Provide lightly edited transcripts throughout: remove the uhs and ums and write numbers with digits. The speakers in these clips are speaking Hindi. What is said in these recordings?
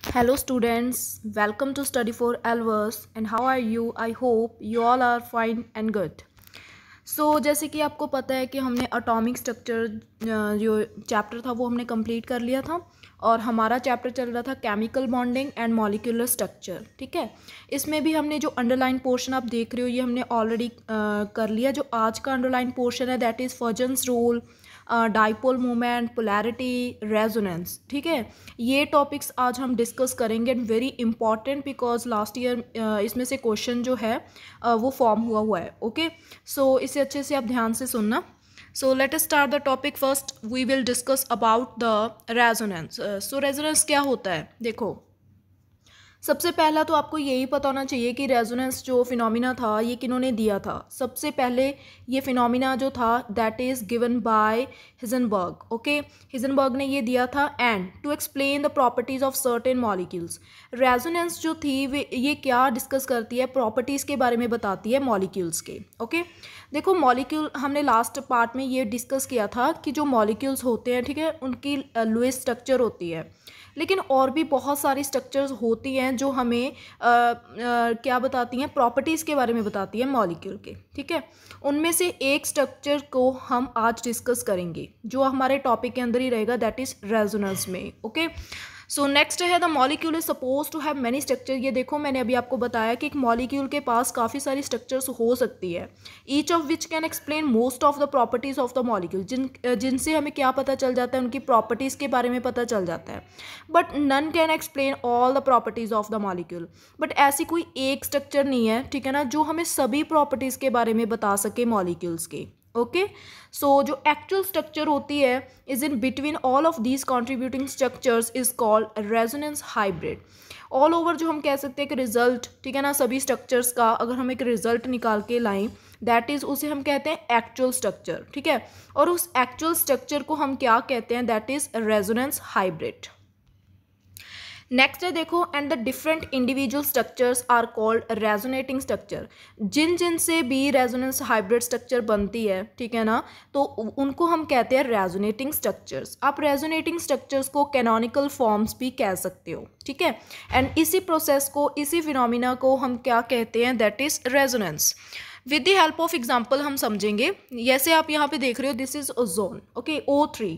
Hello students, welcome to Study for Elvers and how are you? I hope you all are fine and good. जैसे कि आपको पता है कि हमने एटॉमिक स्ट्रक्चर जो चैप्टर था वो हमने कंप्लीट कर लिया था और हमारा चैप्टर चल रहा था chemical bonding and molecular structure. ठीक है, इसमें भी हमने जो अंडरलाइन पोर्शन आप देख रहे हो ये हमने ऑलरेडी कर लिया। जो आज का अंडरलाइन पोर्शन है that is Fajans rule, dipole moment, polarity, resonance. ठीक है, ये टॉपिक्स आज हम डिस्कस करेंगे and very important because last year इसमें से क्वेश्चन जो है वो फॉर्म हुआ है। ओके, सो इसे अच्छे से आप ध्यान से सुनना। So let us start the topic. First we will discuss about the resonance. So resonance क्या होता है? देखो, सबसे पहला तो आपको यही पता होना चाहिए कि रेजोनेंस जो फिनोमिना था ये किन्होंने दिया था। सबसे पहले ये फिनोमिना जो था that is given by Heisenberg. Okay, Heisenberg ने ये दिया था and to explain the properties of certain molecules. Resonance जो थी ये क्या डिस्कस करती है? प्रॉपर्टीज़ के बारे में बताती है मॉलिक्यूल्स के। ओके, देखो मॉलिक्यूल हमने लास्ट पार्ट में ये डिस्कस किया था कि जो मॉलिक्यूल्स होते हैं, ठीक है, उनकी लुईस स्ट्रक्चर होती है, लेकिन और भी बहुत सारी स्ट्रक्चर्स होती हैं जो हमें क्या बताती हैं? प्रॉपर्टीज़ के बारे में बताती है मॉलिक्यूल के। ठीक है, उनमें से एक स्ट्रक्चर को हम आज डिस्कस करेंगे जो हमारे टॉपिक के अंदर ही रहेगा, दैट इज़ रेजोनेंस में। ओके, सो नेक्स्ट है the molecule is suppose to have many structure. ये देखो मैंने अभी आपको बताया कि एक मॉलिक्यूल के पास काफ़ी सारी स्ट्रक्चर्स हो सकती है, each of which can explain most of the properties of the molecule. जिनसे हमें क्या पता चल जाता है? उनकी प्रॉपर्टीज़ के बारे में पता चल जाता है। But none can explain all the properties of the molecule. But ऐसी कोई एक स्ट्रक्चर नहीं है, ठीक है ना, जो हमें सभी प्रॉपर्टीज़ के बारे में बता सके मॉलिक्यूल्स के। ओके, सो जो एक्चुअल स्ट्रक्चर होती है is in between all of these contributing structures is called resonance hybrid. All over जो हम कह सकते हैं कि रिजल्ट, ठीक है ना, सभी स्ट्रक्चर्स का अगर हम एक रिजल्ट निकाल के लाएं दैट इज़ उसे हम कहते हैं एक्चुअल स्ट्रक्चर। ठीक है, और उस एक्चुअल स्ट्रक्चर को हम क्या कहते हैं? That is resonance hybrid. Next है देखो, and the different individual structures are called resonating structure. जिन से भी रेजोनेंस हाइब्रिड स्ट्रक्चर बनती है, ठीक है ना, तो उनको हम कहते हैं रेजोनेटिंग स्ट्रक्चर्स। आप रेजोनेटिंग स्ट्रक्चर्स को कैनोनिकल फॉर्म्स भी कह सकते हो। ठीक है, एंड इसी प्रोसेस को, इसी फिनोमिना को हम क्या कहते हैं? That is resonance. With the help of example हम समझेंगे। जैसे आप यहाँ पे देख रहे हो, this is ozone. Okay, O3।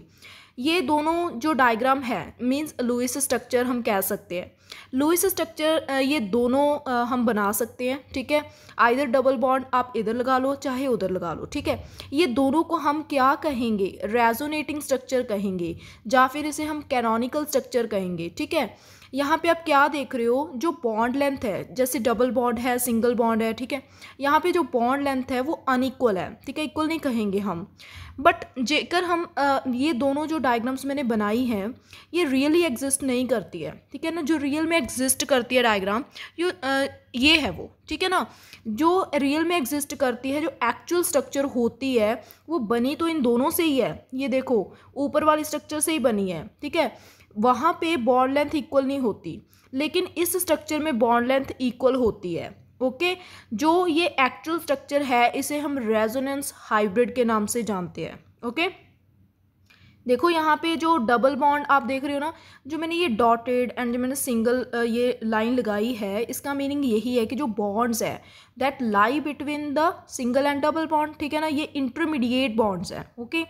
ये दोनों जो डायग्राम है मींस लुईस स्ट्रक्चर हम कह सकते हैं। लुईस स्ट्रक्चर ये दोनों हम बना सकते हैं। ठीक है, आइदर डबल बॉन्ड आप इधर लगा लो चाहे उधर लगा लो। ठीक है, ये दोनों को हम क्या कहेंगे? रेजोनेटिंग स्ट्रक्चर कहेंगे, या फिर इसे हम कैनोनिकल स्ट्रक्चर कहेंगे। ठीक है, यहाँ पे आप क्या देख रहे हो? जो बॉन्ड लेंथ है, जैसे डबल बॉन्ड है, सिंगल बॉन्ड है, ठीक है, यहाँ पे जो बॉन्ड लेंथ है वो अनइक्वल है। ठीक है, इक्वल नहीं कहेंगे हम। बट जेकर हम ये दोनों जो डायग्राम्स मैंने बनाई हैं ये रियली एग्जिस्ट नहीं करती है। ठीक है ना, जो रियल में एग्जिस्ट करती है डायग्राम ये है वो। ठीक है ना, जो रियल में एग्जिस्ट करती है, जो एक्चुअल स्ट्रक्चर होती है वो बनी तो इन दोनों से ही है। ये देखो, ऊपर वाली स्ट्रक्चर से ही बनी है। ठीक है, वहाँ पे बॉन्ड लेंथ इक्वल नहीं होती, लेकिन इस स्ट्रक्चर में बॉन्ड लेंथ इक्वल होती है। ओके, जो ये एक्चुअल स्ट्रक्चर है इसे हम रेजोनेंस हाइब्रिड के नाम से जानते हैं। ओके, देखो यहाँ पे जो डबल बॉन्ड आप देख रहे हो ना, जो मैंने ये डॉटेड एंड जो मैंने सिंगल ये लाइन लगाई है, इसका मीनिंग यही है कि जो बॉन्ड्स है that lie between the single and double bond, ठीक है ना, ये इंटरमीडिएट बॉन्ड्स हैं। Okay,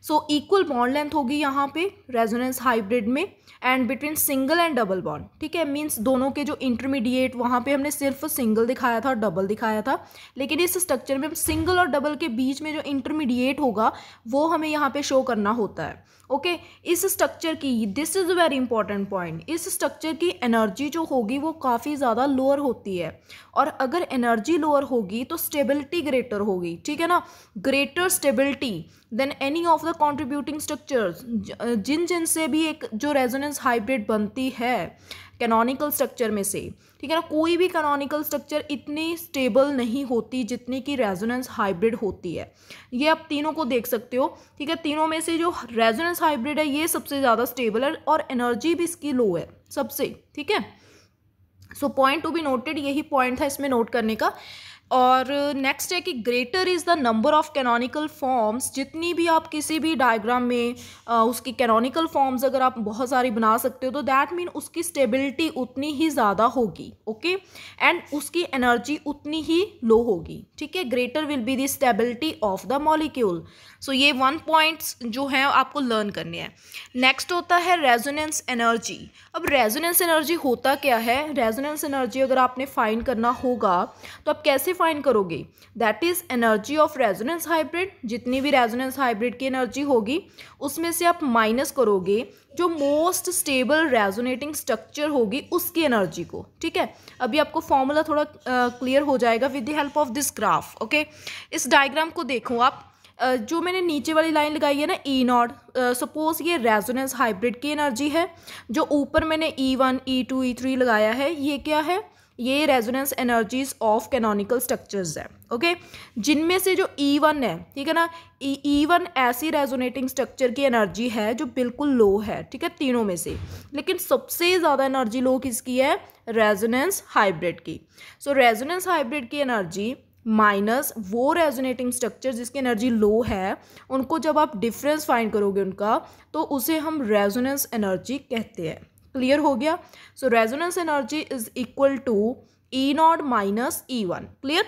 so equal bond length होगी यहाँ पे रेजोनेंस हाइब्रिड में and between single and double bond. ठीक है, मीन्स दोनों के जो इंटरमीडिएट, वहाँ पे हमने सिर्फ सिंगल दिखाया था और डबल दिखाया था, लेकिन इस स्ट्रक्चर में सिंगल और डबल के बीच में जो इंटरमीडिएट होगा वो हमें यहाँ पे शो करना होता है। ओके, इस स्ट्रक्चर की, this is a very important point, इस स्ट्रक्चर की एनर्जी जो होगी वो काफ़ी ज़्यादा लोअर होती है, और अगर एनर्जी लोअर होगी तो स्टेबिलिटी ग्रेटर होगी। ठीक है ना, greater stability than any of the contributing structures. जिन से भी एक जो रेजोनेंस हाइब्रिड बनती है कैनोनिकल स्ट्रक्चर में से, ठीक है ना, कोई भी कैनोनिकल स्ट्रक्चर इतनी स्टेबल नहीं होती जितनी की रेजोनेंस हाइब्रिड होती है। ये आप तीनों को देख सकते हो। ठीक है, तीनों में से जो रेजोनेंस हाइब्रिड है ये सबसे ज़्यादा स्टेबल है और एनर्जी भी इसकी लो है सबसे। ठीक है, so point to be noted, यही पॉइंट था इसमें नोट करने का। और नेक्स्ट है कि greater is the number of canonical forms, जितनी भी आप किसी भी डायग्राम में उसकी कैनोनिकल फॉर्म्स अगर आप बहुत सारी बना सकते हो तो दैट मीन उसकी स्टेबिलिटी उतनी ही ज़्यादा होगी, ओके, एंड उसकी एनर्जी उतनी ही लो होगी, ठीक है। Greater will be the stability of the molecule. So ये 1 पॉइंट्स जो हैं आपको लर्न करने हैं। नेक्स्ट होता है रेजोनेंस एनर्जी। अब रेजोनेंस एनर्जी होता क्या है? रेजोनेंस एनर्जी अगर आपने फाइंड करना होगा तो आप कैसे फाइंड करोगे? That is energy of resonance hybrid. जितनी भी रेजोनेंस हाइब्रिड की एनर्जी होगी उसमें से आप माइनस करोगे जो मोस्ट स्टेबल रेजोनेटिंग स्ट्रक्चर होगी उसकी एनर्जी को, ठीक है। अभी आपको फॉर्मूला थोड़ा क्लियर हो जाएगा with the help of this graph, okay. इस डायग्राम को देखो आप, जो मैंने नीचे वाली लाइन लगाई है ना E0, सपोज ये रेजोनेंस हाइब्रिड की एनर्जी है। जो ऊपर मैंने E1, E2, E3 लगाया है ये क्या है? ये resonance energies of canonical structures है, ओके। जिनमें से जो E1 है, ठीक है ना, E1 ऐसी रेजोनेटिंग स्ट्रक्चर की एनर्जी है जो बिल्कुल लो है, ठीक है, तीनों में से। लेकिन सबसे ज़्यादा एनर्जी लो किसकी है? रेजोनेंस हाइब्रिड की। सो रेजोनेंस हाइब्रिड की एनर्जी माइनस वो रेजोनेटिंग स्ट्रक्चर जिसकी एनर्जी लो है, उनको जब आप डिफरेंस फाइंड करोगे उनका, तो उसे हम रेजोनेंस एनर्जी कहते हैं। क्लियर हो गया? So resonance energy is equal to E0 minus E1। Clear?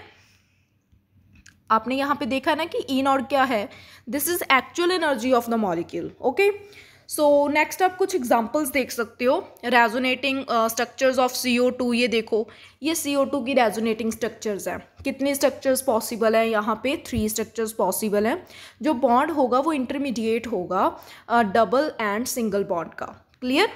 आपने यहाँ पे देखा ना कि E0 क्या है? This is actual energy of the molecule, okay. So next आप कुछ एग्जांपल्स देख सकते हो रेजोनेटिंग स्ट्रक्चर्स ऑफ CO2। ये देखो, ये CO2 की रेजोनेटिंग स्ट्रक्चर्स हैं। कितने स्ट्रक्चर्स पॉसिबल हैं? यहाँ पे 3 स्ट्रक्चर्स पॉसिबल हैं। जो बॉन्ड होगा वो इंटरमीडिएट होगा डबल एंड सिंगल बॉन्ड का। क्लियर?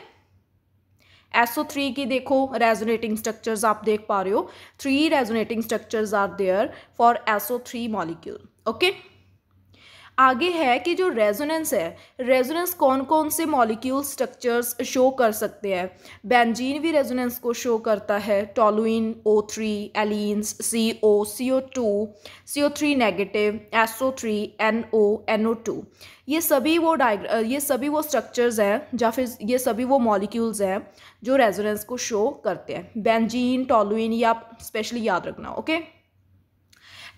SO3 की देखो रेजोनेटिंग स्ट्रक्चर्स आप देख पा रहे हो। 3 resonating structures are there for SO3 molecule, okay. आगे है कि जो रेजोनेंस है, रेजोनेंस कौन कौन से मॉलिक्यूल स्ट्रक्चर्स शो कर सकते हैं? बेंजीन भी रेजोनेंस को शो करता है, toluene, O3, एलीन्स, CO, CO2, CO3 negative, SO3, NO, NO2। ये सभी वो स्ट्रक्चर्स हैं या फिर ये सभी वो मॉलिक्यूल्स हैं जो रेजोनेंस को शो करते हैं। बेंजीन, टोलुइन, ये आप स्पेशली याद रखना, ओके।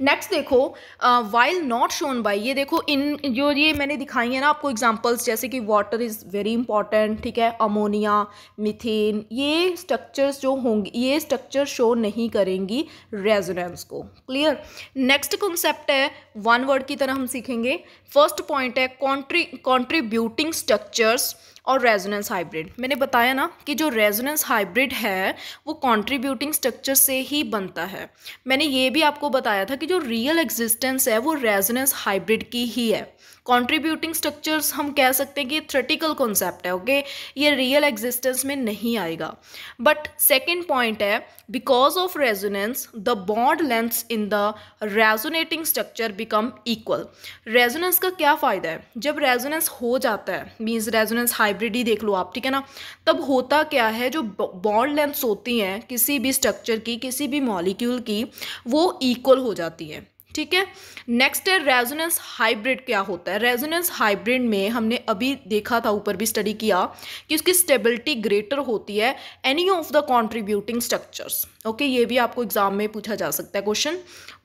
नेक्स्ट देखो, वाइल नॉट शोन बाई, ये देखो इन जो ये मैंने दिखाई है ना आपको एग्जांपल्स, जैसे कि वाटर इज़ वेरी इंपॉर्टेंट, ठीक है, अमोनिया, मीथेन, ये स्ट्रक्चर्स जो होंगी ये स्ट्रक्चर शो नहीं करेंगी रेजोनेंस को। क्लियर? नेक्स्ट कॉन्सेप्ट है, 1 वर्ड की तरह हम सीखेंगे। फर्स्ट पॉइंट है कॉन्ट्रीब्यूटिंग स्ट्रक्चर्स और रेजोनेंस हाइब्रिड। मैंने बताया ना कि जो रेजोनेंस हाइब्रिड है वो कंट्रीब्यूटिंग स्ट्रक्चर से ही बनता है। मैंने ये भी आपको बताया था कि जो रियल एग्जिस्टेंस है वो रेजोनेंस हाइब्रिड की ही है। कंट्रीब्यूटिंग स्ट्रक्चर्स हम कह सकते हैं कि ये थ्योरेटिकल कॉन्सेप्ट है, ओके, ये रियल एग्जिस्टेंस में नहीं आएगा। बट सेकेंड पॉइंट है, because of resonance the bond lengths in the resonating structure become equal. Resonance का क्या फ़ायदा है? जब रेजोनेंस हो जाता है, मीन्स रेजोनेंस हाइब्रिड ही देख लो आप, ठीक है ना, तब होता क्या है, जो बॉन्ड लेंथ्स होती हैं किसी भी स्ट्रक्चर की, किसी भी मॉलिक्यूल की, वो इक्वल हो जाती है, ठीक है। नेक्स्ट है रेजोनेंस हाइब्रिड। क्या होता है? रेजोनेंस हाइब्रिड में हमने अभी देखा था, ऊपर भी स्टडी किया कि उसकी स्टेबिलिटी ग्रेटर होती है any of the contributing structures, okay. ये भी आपको एग्जाम में पूछा जा सकता है क्वेश्चन,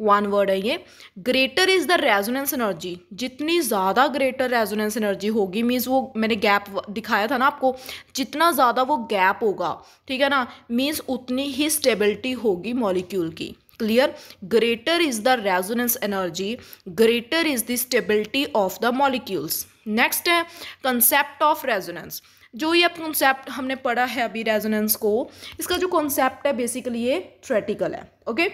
1 वर्ड है ये। Greater is the resonance energy, जितनी ज़्यादा ग्रेटर रेजोनेंस एनर्जी होगी, मीन्स वो मैंने गैप दिखाया था ना आपको, जितना ज़्यादा वो गैप होगा, ठीक है ना, मीन्स उतनी ही स्टेबिलिटी होगी मॉलिक्यूल की। Clear? Greater is the resonance energy, greater is the stability of the molecules. Next है कंसेप्ट ऑफ रेजोनेंस। जो ये कॉन्सेप्ट हमने पढ़ा है अभी रेजोनेंस को, इसका जो कॉन्सेप्ट है बेसिकली ये थ्योरेटिकल है, ओके।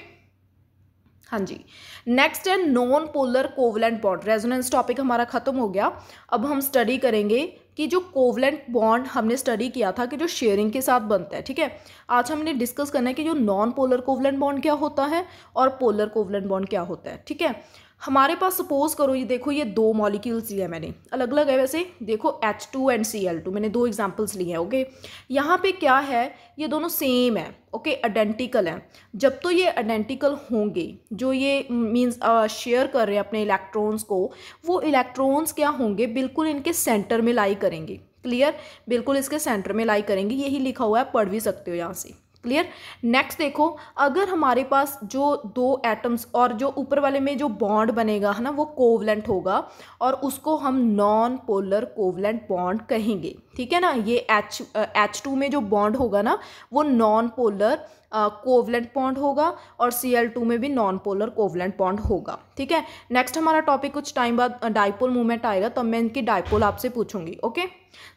हाँ जी। नेक्स्ट है non polar covalent bond. Resonance topic हमारा खत्म हो गया। अब हम स्टडी करेंगे कि जो कोवलेंट बॉन्ड हमने स्टडी किया था कि जो शेयरिंग के साथ बनता है, ठीक है। आज हमने डिस्कस करना है कि जो नॉन पोलर कोवलेंट बॉन्ड क्या होता है और पोलर कोवलेंट बॉन्ड क्या होता है, ठीक है। हमारे पास सपोज करो ये देखो, ये 2 मॉलिक्यूल्स लिए मैंने, अलग अलग है वैसे, देखो H2 एंड Cl2, मैंने 2 एग्जांपल्स लिए हैं, ओके। यहाँ पे क्या है, ये दोनों सेम है, ओके, आइडेंटिकल हैं। जब तो ये आइडेंटिकल होंगे, जो ये मीन्स शेयर कर रहे हैं अपने इलेक्ट्रॉन्स को, वो इलेक्ट्रॉन्स क्या होंगे, बिल्कुल इनके सेंटर में लाई करेंगे। क्लियर? बिल्कुल इसके सेंटर में लाई करेंगे, यही लिखा हुआ है, पढ़ भी सकते हो यहाँ से। क्लियर। नेक्स्ट देखो, अगर हमारे पास जो दो एटम्स और जो ऊपर वाले में जो बॉन्ड बनेगा है ना वो कोवलेंट होगा और उसको हम नॉन पोलर कोवलेंट बॉन्ड कहेंगे, ठीक है ना। ये H2 में जो बॉन्ड होगा ना वो नॉन पोलर कोवलेंट बॉन्ड होगा और Cl2 में भी नॉन पोलर कोवलेंट बॉन्ड होगा, ठीक है। नेक्स्ट हमारा टॉपिक कुछ टाइम बाद डाइपोल मूवमेंट आएगा, तब मैं इनकी डाइपोल आपसे पूछूंगी, ओके।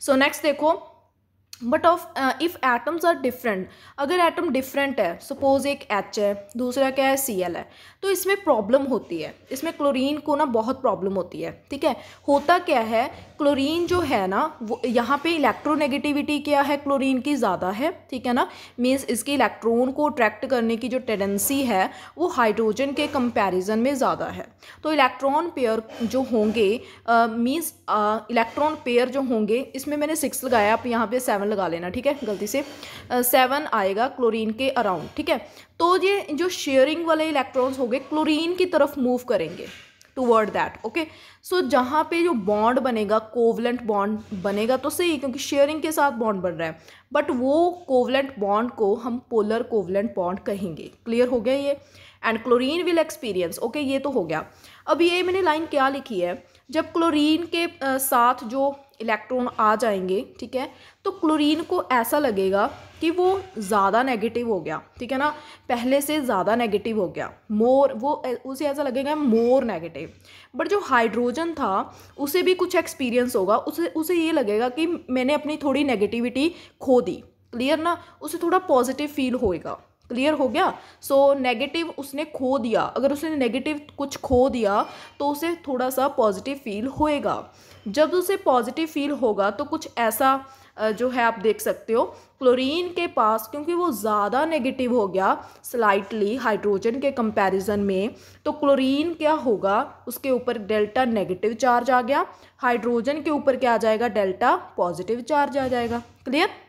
सो नेक्स्ट देखो, but of if atoms are different, अगर एटम डिफरेंट है, सपोज एक H है दूसरा क्या है Cl है, तो इसमें प्रॉब्लम होती है, इसमें क्लोरीन को ना बहुत प्रॉब्लम होती है, ठीक है। होता क्या है, क्लोरीन जो है ना वो यहाँ पे इलेक्ट्रोनेगेटिविटी क्या है क्लोरीन की ज़्यादा है, ठीक है ना। मीन्स इसके इलेक्ट्रॉन को अट्रैक्ट करने की जो टेंडेंसी है वो हाइड्रोजन के कंपैरिजन में ज़्यादा है। तो इलेक्ट्रॉन पेयर जो होंगे मीन्स इलेक्ट्रॉन पेयर जो होंगे, इसमें मैंने 6 लगाया, आप यहाँ पे 7 लगा लेना, ठीक है, गलती से 7 आएगा क्लोरीन के अराउंड, ठीक है। तो ये जो शेयरिंग वाले इलेक्ट्रॉन्स होंगे क्लोरीन की तरफ मूव करेंगे टूवर्ड दैट, ओके। सो जहाँ पे जो बॉन्ड बनेगा कोवलेंट बॉन्ड बनेगा तो सही, क्योंकि शेयरिंग के साथ बॉन्ड बन रहा है, बट वो कोवलेंट बॉन्ड को हम पोलर कोवलेंट बॉन्ड कहेंगे। क्लियर हो गया ये। And chlorine will experience, okay, ये तो हो गया। अब ये मैंने लाइन क्या लिखी है, जब क्लोरीन के साथ जो इलेक्ट्रॉन आ जाएंगे, ठीक है, तो क्लोरीन को ऐसा लगेगा कि वो ज़्यादा नेगेटिव हो गया, ठीक है ना, पहले से ज़्यादा नेगेटिव हो गया, मोर, वो उसे ऐसा लगेगा मोर नेगेटिव। बट जो हाइड्रोजन था उसे भी कुछ एक्सपीरियंस होगा, उसे ये लगेगा कि मैंने अपनी थोड़ी नेगेटिविटी खो दी, क्लियर ना, उसे थोड़ा पॉजिटिव फील होएगा। क्लियर हो गया। सो नेगेटिव उसने खो दिया, अगर उसने नेगेटिव कुछ खो दिया तो उसे थोड़ा सा पॉजिटिव फील होएगा। जब उसे पॉजिटिव फील होगा तो कुछ ऐसा जो है आप देख सकते हो क्लोरीन के पास, क्योंकि वो ज़्यादा नेगेटिव हो गया स्लाइटली हाइड्रोजन के कंपैरिजन में, तो क्लोरीन क्या होगा, उसके ऊपर डेल्टा नेगेटिव चार्ज आ गया, हाइड्रोजन के ऊपर क्या आ जाएगा, डेल्टा पॉजिटिव चार्ज आ जाएगा। क्लियर।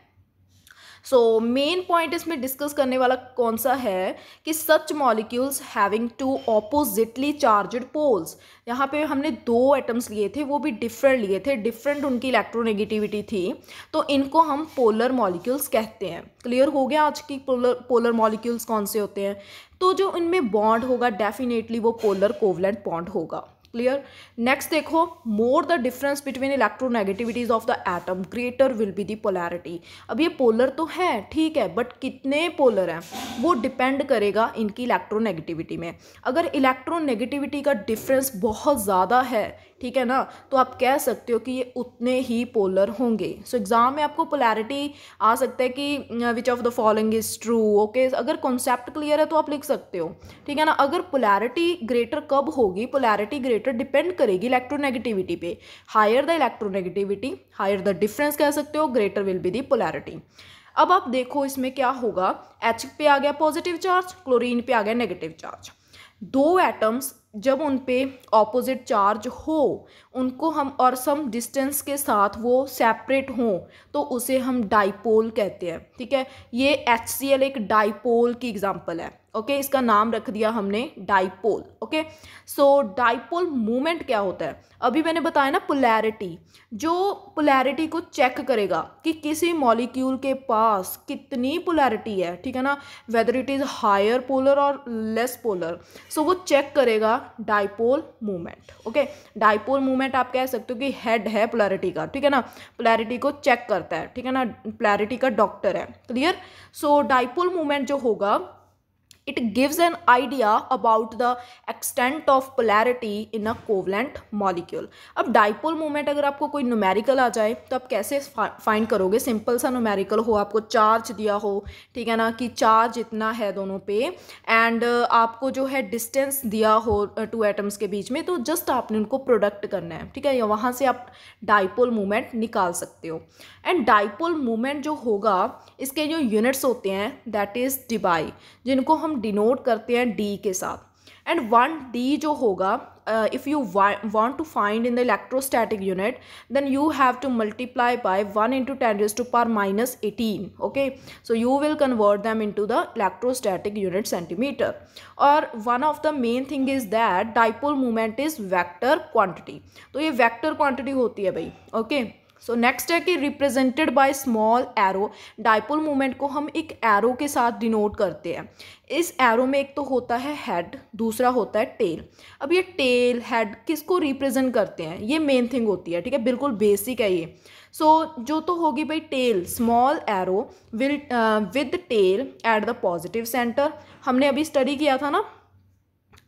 सो मेन पॉइंट इसमें डिस्कस करने वाला कौन सा है कि such molecules having two oppositely charged poles, यहाँ पे हमने 2 एटम्स लिए थे, वो भी डिफरेंट लिए थे, डिफरेंट उनकी इलेक्ट्रोनेगेटिविटी थी, तो इनको हम पोलर मॉलिक्यूल्स कहते हैं। क्लियर हो गया आज की पोलर मॉलिक्यूल्स कौन से होते हैं। तो जो इनमें बॉन्ड होगा डेफिनेटली वो पोलर कोवलेंट बॉन्ड होगा। क्लियर। नेक्स्ट देखो, more the difference between electronegativities of the atom greater will be the polarity. अब ये पोलर तो है, ठीक है, बट कितने पोलर हैं वो डिपेंड करेगा इनकी इलेक्ट्रोनेगेटिविटी में। अगर इलेक्ट्रोनेगेटिविटी का डिफरेंस बहुत ज़्यादा है, ठीक है ना, तो आप कह सकते हो कि ये उतने ही पोलर होंगे। सो एग्जाम में आपको पोलैरिटी आ सकता है कि which of the following is true, okay. अगर कॉन्सेप्ट क्लियर है तो आप लिख सकते हो, ठीक है ना। अगर पोलैरिटी ग्रेटर कब होगी, पोलैरिटी ग्रेटर डिपेंड करेगी इलेक्ट्रोनेगेटिविटी पे। Higher the electronegativity, higher the difference कह सकते हो, greater will be the polarity. अब आप देखो इसमें क्या होगा, H पे आ गया पॉजिटिव चार्ज, क्लोरीन पे आ गया नेगेटिव चार्ज। 2 एटम्स जब उन पे ऑपोजिट चार्ज हो, उनको हम और सम डिस्टेंस के साथ वो सेपरेट हों, तो उसे हम डाइपोल कहते हैं, ठीक है। ये HCl एक डाइपोल की एग्जांपल है, ओके। इसका नाम रख दिया हमने डाइपोल, ओके। सो डाइपोल मूवमेंट क्या होता है, अभी मैंने बताया ना पोलैरिटी, जो पोलैरिटी को चेक करेगा कि किसी मॉलिक्यूल के पास कितनी पोलैरिटी है, ठीक है ना, whether it is higher polar और लेस पोलर। सो वो चेक करेगा dipole movement, okay. Dipole movement आप कह सकते हो कि हेड है पोलैरिटी का, ठीक है ना, पोलैरिटी को चेक करता है, ठीक है ना, पोलैरिटी का डॉक्टर है। क्लियर। सो डाइपोल मूवमेंट जो होगा, it gives an idea about the extent of polarity in a covalent molecule। अब डाइपोल मूवमेंट अगर आपको कोई न्यूमेरिकल आ जाए तो आप कैसे फाइंड करोगे, सिंपल सा न्यूमेरिकल हो, आपको चार्ज दिया हो, ठीक है ना, कि चार्ज इतना है दोनों पे, एंड आपको जो है डिस्टेंस दिया हो 2 एटम्स के बीच में, तो जस्ट आपने उनको प्रोडक्ट करना है, ठीक है, या वहाँ से आप डाइपोल मूवमेंट निकाल सकते हो। एंड डाइपोल मूवमेंट जो होगा, इसके जो यूनिट्स होते हैं दैट इज़ डिबाई, जिनको हम डिनोट करते हैं डी के साथ। एंड 1D जो होगा, if you want to find in the electrostatic unit, then you have to multiply by 1 into 10 raised to power minus 18, okay। So you will convert them into the electrostatic unit centimeter। or one of the main thing is that dipole moment is vector quantity। तो ये vector quantity होती है भाई, okay। सो नेक्स्ट है कि represented by small arrow, dipole moment को हम एक एरो के साथ डिनोट करते हैं। इस एरो में एक तो होता है हेड, दूसरा होता है टेल। अब ये टेल हेड किसको रिप्रेजेंट करते हैं, ये मेन थिंग होती है, ठीक है, बिल्कुल बेसिक है ये। जो तो होगी भाई tail, small arrow will with tail at the positive centre, हमने अभी स्टडी किया था ना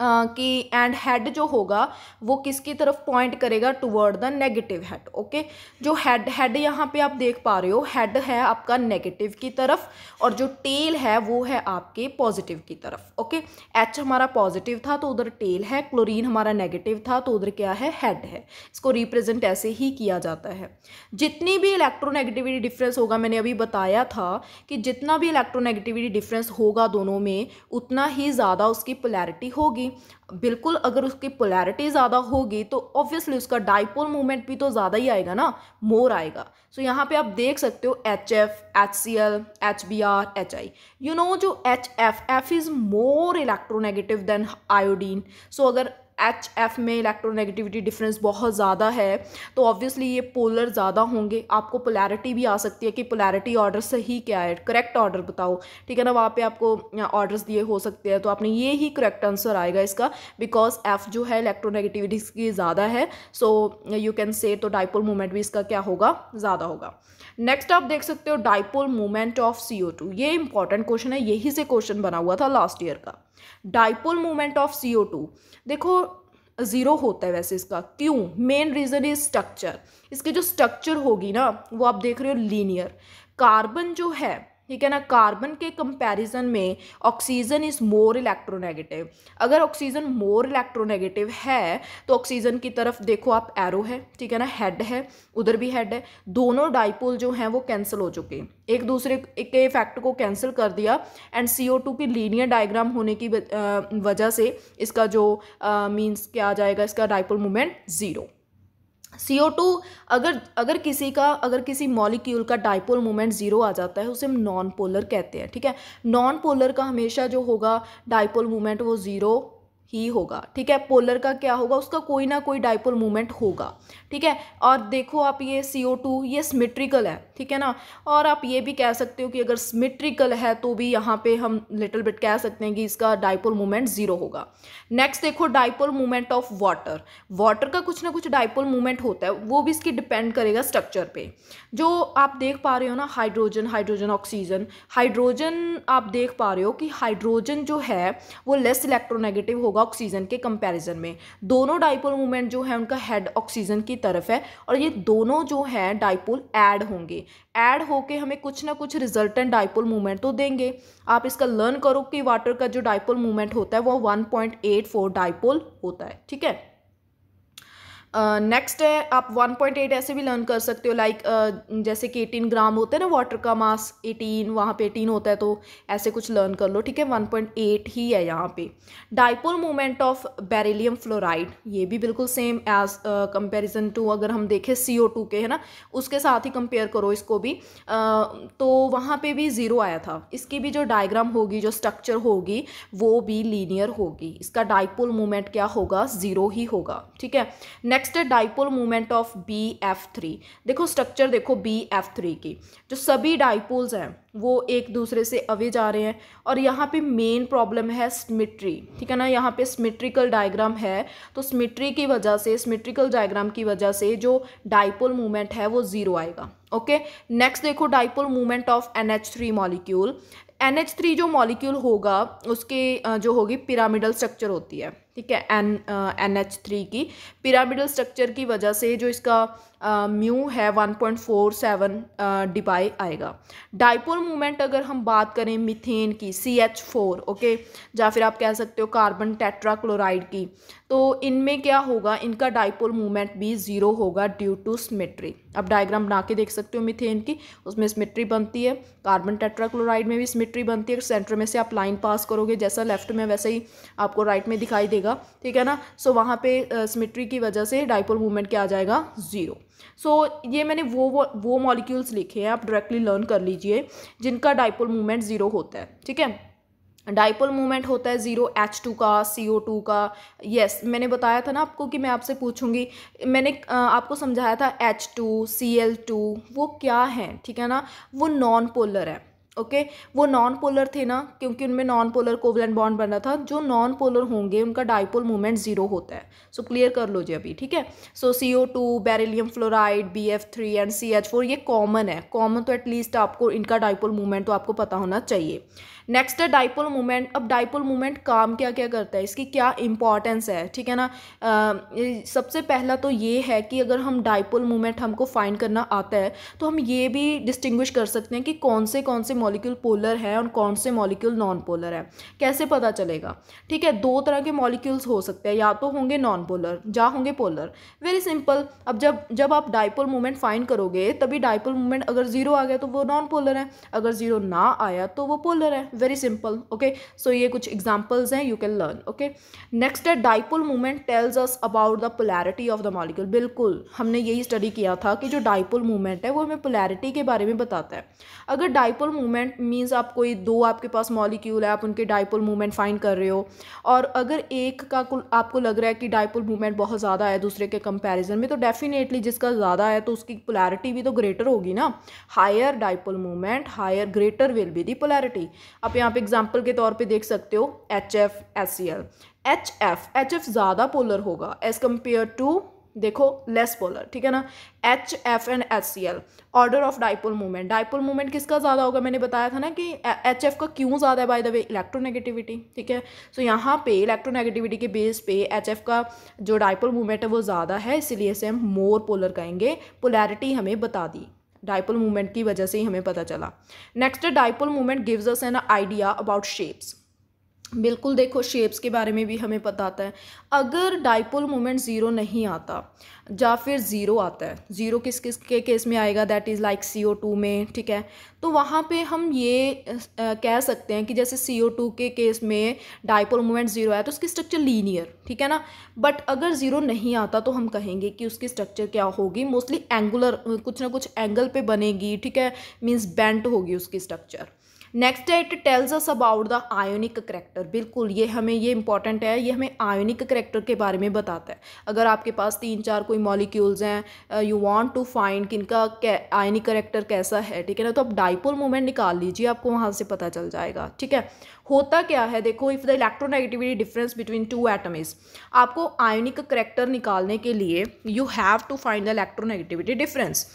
कि एंड हेड जो होगा वो किसकी तरफ पॉइंट करेगा, toward the negative head. Okay, जो हेड यहाँ पे आप देख पा रहे हो, हेड है आपका नेगेटिव की तरफ और जो टेल है वो है आपके पॉजिटिव की तरफ। ओके, एच हमारा पॉजिटिव था तो उधर टेल है, क्लोरीन हमारा नेगेटिव था तो उधर क्या है, हेड है। इसको रिप्रेजेंट ऐसे ही किया जाता है। जितनी भी इलेक्ट्रोनेगेटिविटी डिफरेंस होगा, मैंने अभी बताया था कि जितना भी इलेक्ट्रोनेगेटिविटी डिफरेंस होगा दोनों में, उतना ही ज़्यादा उसकी पोलैरिटी होगी। बिल्कुल, अगर उसकी पोलैरिटी ज़्यादा होगी तो ऑब्वियसली उसका डाइपोल मोमेंट भी तो ज़्यादा ही आएगा ना, मोर आएगा। सो यहाँ पे आप देख सकते हो HF, HCl, HBr, HI। You know जो F is more electronegative than iodine. So अगर HF में इलेक्ट्रोनेगेटिविटी डिफरेंस बहुत ज़्यादा है तो ऑब्वियसली ये पोलर ज़्यादा होंगे। आपको पोलैरिटी भी आ सकती है कि पोलैरिटी ऑर्डर सही क्या है, करेक्ट ऑर्डर बताओ, ठीक है ना, वहाँ पे आपको ऑर्डर्स दिए हो सकते हैं, तो आपने ये ही करेक्ट आंसर आएगा इसका, बिकॉज F जो है इलेक्ट्रोनेगेटिविटी की ज़्यादा है। सो यू कैन से तो डाइपोल मोमेंट भी इसका क्या होगा, ज़्यादा होगा। नेक्स्ट आप देख सकते हो डाइपोल मोमेंट ऑफ CO2। ये इंपॉर्टेंट क्वेश्चन है, यही से क्वेश्चन बना हुआ था लास्ट ईयर का। डाइपोल मोमेंट ऑफ CO2 देखो ज़ीरो होता है वैसे इसका, क्यों, मेन रीज़न इज स्ट्रक्चर। इसकी जो स्ट्रक्चर होगी ना वो आप देख रहे हो लीनियर। कार्बन जो है, ठीक है ना, कार्बन के कंपैरिजन में ऑक्सीजन इज़ मोर इलेक्ट्रोनेगेटिव। अगर ऑक्सीजन मोर इलेक्ट्रोनेगेटिव है तो ऑक्सीजन की तरफ देखो आप, एरो है, ठीक है ना, हेड है, उधर भी हेड है, दोनों डाइपोल जो हैं वो कैंसिल हो चुके हैं, एक दूसरे के इफेक्ट को कैंसिल कर दिया। एंड CO2 की लीनियर डायग्राम होने की वजह से इसका जो मीन्स क्या आ जाएगा, इसका डाइपोल मोमेंट ज़ीरो। CO2 अगर किसी मॉलिक्यूल का डाइपोल मोमेंट ज़ीरो आ जाता है उसे हम नॉन पोलर कहते हैं, ठीक है। नॉन पोलर का हमेशा जो होगा डाइपोल मोमेंट वो ज़ीरो ही होगा, ठीक है। पोलर का क्या होगा, उसका कोई ना कोई डाइपोल मोमेंट होगा, ठीक है। और देखो आप ये CO2 ये सिमेट्रिकल है, ठीक है ना, और आप ये भी कह सकते हो कि अगर सिमेट्रिकल है तो भी यहाँ पे हम लिटिल बिट कह सकते हैं कि इसका डाइपोल मोमेंट ज़ीरो होगा। नेक्स्ट देखो dipole moment of water. Water का कुछ ना कुछ डाइपोल मोमेंट होता है, वो भी इसकी डिपेंड करेगा स्ट्रक्चर पे। जो आप देख पा रहे हो ना, हाइड्रोजन ऑक्सीजन, हाइड्रोजन आप देख पा रहे हो कि हाइड्रोजन जो है वो लेस इलेक्ट्रोनेगेटिव होगा ऑक्सीजन के कंपैरिजन में। दोनों डाइपोल मोमेंट जो है उनका हेड ऑक्सीजन की तरफ है और ये दोनों जो है डाइपोल ऐड होंगे, ऐड होके हमें कुछ ना कुछ रिजल्टेंट डाइपोल मोमेंट तो देंगे। आप इसका लर्न करो कि वाटर का जो डाइपोल मोमेंट होता है वो 1.84 डाइपोल होता है, ठीक है। नेक्स्ट है आप 1.8 ऐसे भी लर्न कर सकते हो, लाइक जैसे कि 18 ग्राम होते हैं ना वाटर का मास, 18 वहाँ पे 18 होता है, तो ऐसे कुछ लर्न कर लो, ठीक है। 1.8 ही है यहाँ पे। Dipole moment of beryllium fluoride, ये भी बिल्कुल सेम एज कंपैरिजन टू अगर हम देखें CO2 के, है ना, उसके साथ ही कंपेयर करो इसको भी, तो वहाँ पे भी ज़ीरो आया था। इसकी भी जो डायग्राम होगी, जो स्ट्रक्चर होगी वो भी लीनियर होगी, इसका डाइपोल मोमेंट क्या होगा, ज़ीरो ही होगा, ठीक है। नेक्स्ट है डाइपोल मोमेंट ऑफ BF3। देखो स्ट्रक्चर देखो BF3 की, जो सभी डाइपोल्स हैं वो एक दूसरे से अवे जा रहे हैं और यहाँ पे मेन प्रॉब्लम है सिमेट्री, ठीक है ना, यहाँ पे सिमेट्रिकल डायग्राम है, तो सिमेट्रिकल डायग्राम की वजह से जो डाइपोल मोमेंट है वो ज़ीरो आएगा। ओके, नेक्स्ट देखो dipole moment of NH3 molecule. NH3 जो मॉलिक्यूल होगा उसके जो होगी पिरामिडल स्ट्रक्चर होती है, ठीक है। NH3 की पिरामिडल स्ट्रक्चर की वजह से जो इसका म्यू है 1.47 डिबाई आएगा। डाइपोल मोमेंट अगर हम बात करें मीथेन की, CH4, ओके, या फिर आप कह सकते हो कार्बन टेट्राक्लोराइड की, तो इनमें क्या होगा, इनका डाइपोल मोमेंट भी ज़ीरो होगा ड्यू टू सिमेट्री। अब डायग्राम बना के देख सकते हो मीथेन की, उसमें सिमेट्री बनती है, कार्बन टेट्राक्लोराइड में भी सिमेट्री बनती है। सेंटर में से आप लाइन पास करोगे जैसा लेफ्ट में वैसे ही आपको राइट में दिखाई देगा, ठीक है ना। सो वहाँ पे सिमेट्री की वजह से डाइपोल मोमेंट क्या आ जाएगा, ज़ीरो। सो ये मैंने वो मॉलिक्यूल्स लिखे हैं, आप डायरेक्टली लर्न कर लीजिए जिनका डाइपोल मोमेंट ज़ीरो होता है, ठीक है। डाइपोल मोमेंट होता है 0 H2 का, CO2 का। यस, मैंने बताया था ना आपको कि मैं आपसे पूछूंगी। मैंने आपको समझाया था H2 Cl2 वो क्या है, ठीक है ना, वो नॉन पोलर है। ओके, वो नॉन पोलर थे ना, क्योंकि उनमें नॉन पोलर कोवलेंट बॉन्ड बना था। जो नॉन पोलर होंगे उनका डाइपोल मोमेंट 0 होता है। सो क्लियर कर लो जी अभी, ठीक है। सो CO2, beryllium fluoride, BF3 and CH4 ये कॉमन है। कॉमन तो एटलीस्ट आपको इनका डाइपोल मोमेंट तो आपको पता होना चाहिए। नेक्स्ट है डाइपोल मोमेंट। अब डाइपोल मोमेंट काम क्या क्या करता है, इसकी क्या इंपॉर्टेंस है, ठीक है ना। सबसे पहला तो ये है कि अगर हम डाइपोल मोमेंट हमको फाइंड करना आता है तो हम ये भी डिस्टिंग्विश कर सकते हैं कि कौन से मॉलिक्यूल पोलर है और कौन से मॉलिक्यूल नॉन पोलर है। कैसे पता चलेगा, ठीक है। दो तरह के मॉलिक्यूल्स हो सकते हैं, या तो होंगे नॉन पोलर या होंगे पोलर। Very simple. अब जब आप डाइपोल मोमेंट फाइंड करोगे तभी डाइपोल मोमेंट अगर 0 आ गया तो वो नॉन पोलर है, अगर 0 ना आया तो वो पोलर है। Very simple. ओके, सो ये कुछ एग्जांपल्स हैं, you can learn. Okay, next है dipole moment tells us about the polarity of the molecule. बिल्कुल, हमने यही स्टडी किया था कि जो डाइपोल मोमेंट है वो हमें पोलैरिटी के बारे में बताता है। अगर डाइपोल मोमेंट मीन्स आप कोई दो आपके पास मॉलिक्यूल है, आप उनके डाइपोल मोमेंट फाइंड कर रहे हो, और अगर एक का आपको लग रहा है कि डाइपोल मोमेंट बहुत ज़्यादा है दूसरे के कंपैरिजन में, तो डेफिनेटली जिसका ज़्यादा है तो उसकी पोलैरिटी भी तो ग्रेटर होगी ना। Higher dipole moment higher greater will be the polarity. आप यहाँ पे एग्जाम्पल के तौर पे देख सकते हो HF HCl। HF ज़्यादा पोलर होगा एज कम्पेयर टू, देखो, लेस पोलर, ठीक है ना। HF and HCl। Order of dipole moment, dipole moment किसका ज़्यादा होगा, मैंने बताया था ना कि HF का क्यों ज़्यादा है, बाय द वे इलेक्ट्रोनेगेटिविटी, ठीक है। सो यहाँ पे इलेक्ट्रोनेगेटिविटी के बेस पे HF का जो डाइपोल मोमेंट है वो ज़्यादा है, इसीलिए से हम मोर पोलर कहेंगे। पोलैरिटी हमें बता दी, डाइपोल मूवमेंट की वजह से ही हमें पता चला। Next dipole movement gives us an idea about shapes. बिल्कुल, देखो, शेप्स के बारे में भी हमें पता आता है। अगर डाइपोल मोमेंट 0 नहीं आता या फिर 0 आता है, 0 किस किस के केस में आएगा, दैट इज़ लाइक CO2 में, ठीक है। तो वहाँ पे हम ये कह सकते हैं कि जैसे CO2 के केस में डाइपोल मोमेंट 0 आया तो उसकी स्ट्रक्चर लीनियर, ठीक है ना। बट अगर 0 नहीं आता तो हम कहेंगे कि उसकी स्ट्रक्चर क्या होगी, मोस्टली एंगुलर, कुछ ना कुछ एंगल पे बनेगी, ठीक है, मीन्स बेंट होगी उसकी स्ट्रक्चर। नेक्स्ट है, it tells us about the ionic character. बिल्कुल, ये इंपॉर्टेंट है, ये हमें आयोनिक करेक्टर के बारे में बताता है। अगर आपके पास 3-4 कोई मॉलिक्यूल्स हैं, यू वांट टू फाइंड कि इनका आयोनिक करेक्टर कैसा है, ठीक है ना, तो आप डाइपोल मोमेंट निकाल लीजिए, आपको वहाँ से पता चल जाएगा, ठीक है। होता क्या है, देखो, if the electronegativity difference between 2 atom is, आपको आयोनिक करेक्टर निकालने के लिए you have to find the electronegativity difference.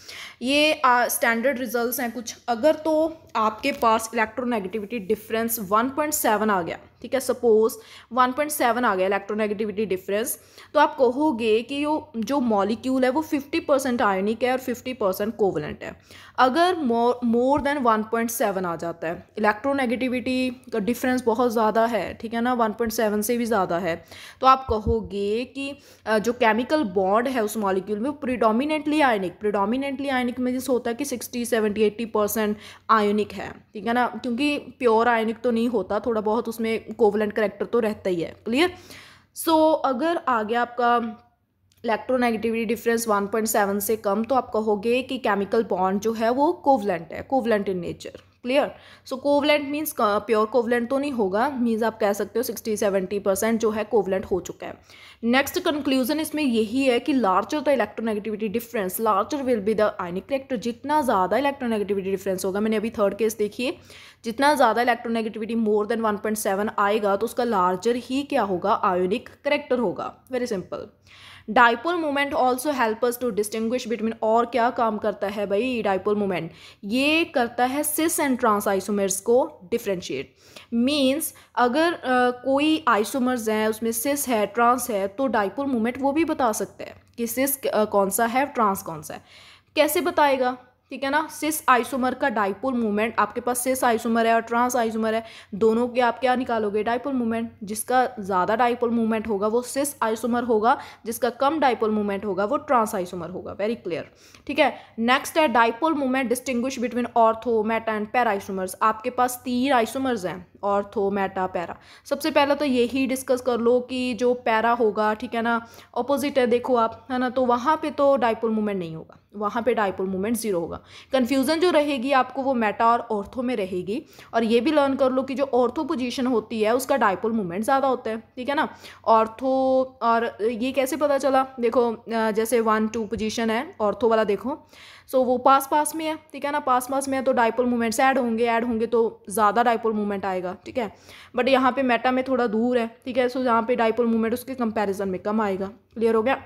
ये स्टैंडर्ड रिजल्ट्स हैं कुछ। अगर तो आपके पास इलेक्ट्रोनेगेटिविटी डिफरेंस 1.7 आ गया, ठीक है, सपोज 1.7 आ गया इलेक्ट्रोनेगेटिविटी डिफरेंस, तो आप कहोगे कि जो मॉलिक्यूल है वो 50% आयोनिक है और 50% कोवलेंट है। अगर मोर देन 1.7 आ जाता है, इलेक्ट्रोनेगेटिविटी का डिफरेंस बहुत ज़्यादा है, ठीक है ना, 1.7 से भी ज़्यादा है, तो आप कहोगे कि जो केमिकल बॉन्ड है उस मॉलिक्यूल में प्रीडोमिनेंटली आयोनिक में जिस होता है कि 60-70-80% आयोनिक है, ठीक है ना, क्योंकि प्योर आयोनिक तो नहीं होता, थोड़ा बहुत उसमें कोवलेंट करेक्टर तो रहता ही है। क्लियर। सो अगर आ गया आपका इलेक्ट्रोनेगेटिविटी डिफरेंस 1.7 से कम, तो आप कहोगे कि केमिकल बॉन्ड जो है वो कोवलेंट है, covalent in nature. Clear. So covalent means pure covalent तो नहीं होगा, मीन्स आप कह सकते हो 60-70% जो है कोवलेंट हो चुका है। नेक्स्ट कंक्लूजन इसमें यही है कि larger the electronegativity difference larger will be the ionic character. जितना ज़्यादा इलेक्ट्रोनेगेटिविटी डिफरेंस होगा, मैंने अभी थर्ड केस देखिए, जितना ज़्यादा इलेक्ट्रोनेगेटिविटी मोर देन 1.7 आएगा तो उसका लार्जर ही क्या होगा, आयोनिक करेक्टर होगा। Very simple. Dipole moment also help us to distinguish between, और क्या काम करता है भाई डाइपोल मोमेंट, ये करता है सिस एंड ट्रांस आइसोमर्स को डिफ्रेंशिएट। मीन्स अगर कोई आइसोमर्स हैं उसमें सिस है ट्रांस है, तो डाइपोल मोमेंट वो भी बता सकते हैं कि सिस कौन सा है, ट्रांस कौन सा है। कैसे बताएगा, ठीक है ना। सिस आइसोमर का डाइपोल मोमेंट, आपके पास सिस आइसोमर है और ट्रांस आइसोमर है, दोनों के आप क्या निकालोगे, डाइपोल मोमेंट। जिसका ज़्यादा डाइपोल मोमेंट होगा वो सिस आइसोमर होगा, जिसका कम डाइपोल मोमेंट होगा वो ट्रांस आइसोमर होगा। वेरी क्लियर, ठीक है। नेक्स्ट है dipole moment distinguish between ortho, Meta and para isomers. आपके पास 3 आइसोमर्स हैं, ऑर्थो, मेटा, पैरा। सबसे पहले तो यही डिस्कस कर लो कि जो पैरा होगा, ठीक है ना, ऑपोजिट है, देखो आप, है ना, तो वहाँ पे तो डाइपोल मोमेंट नहीं होगा, वहाँ पे डाइपोल मोमेंट जीरो होगा। कन्फ्यूज़न जो रहेगी आपको वो मेटा और ऑर्थो में रहेगी। और ये भी लर्न कर लो कि जो ऑर्थो पोजीशन होती है उसका डाइपोल मोमेंट ज़्यादा होता है, ठीक है ना। ऑर्थो, और ये कैसे पता चला, देखो जैसे 1 2 पोजीशन है ऑर्थो वाला, देखो सो वो पास पास में है, ठीक है ना, पास पास में है तो डाइपोल मोमेंट्स ऐड होंगे तो ज़्यादा डाइपोल मोमेंट आएगा, ठीक है। बट यहाँ पे मेटा में थोड़ा दूर है, ठीक है, सो यहाँ पे डाइपोल मोमेंट उसके कंपैरिजन में कम आएगा। क्लियर हो गया।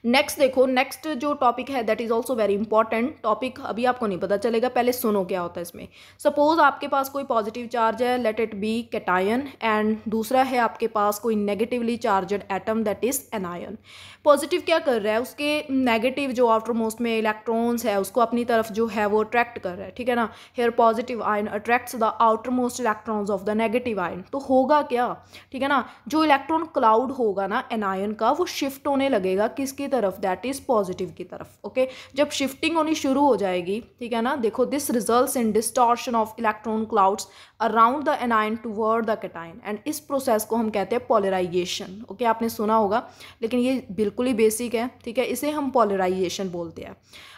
नेक्स्ट देखो, नेक्स्ट जो टॉपिक है that is also very important topic. अभी आपको नहीं पता चलेगा, पहले सुनो क्या होता है इसमें। सपोज आपके पास कोई पॉजिटिव चार्ज है, let it be cation, and दूसरा है आपके पास कोई negatively charged atom that is anion. Positive क्या कर रहा है, उसके नेगेटिव जो आउटर मोस्ट में इलेक्ट्रॉन्स है उसको अपनी तरफ जो है वो अट्रैक्ट कर रहा है, ठीक है ना। Here positive ion attracts the outer most electrons of the negative ion. तो होगा क्या, ठीक है ना, जो इलेक्ट्रॉन क्लाउड होगा ना एनायन का, वो शिफ्ट होने लगेगा किसकी तरफ, दैट इज पॉजिटिव की तरफ। ओके, जब शिफ्टिंग होनी शुरू हो जाएगी, ठीक है ना, देखो this results in distortion of electron clouds around the anion toward the cation, and इस प्रोसेस को हम कहते हैं पोलराइजेशन। ओके, आपने सुना होगा लेकिन ये बिल्कुल ही बेसिक है, ठीक है, इसे हम पोलराइजेशन बोलते हैं।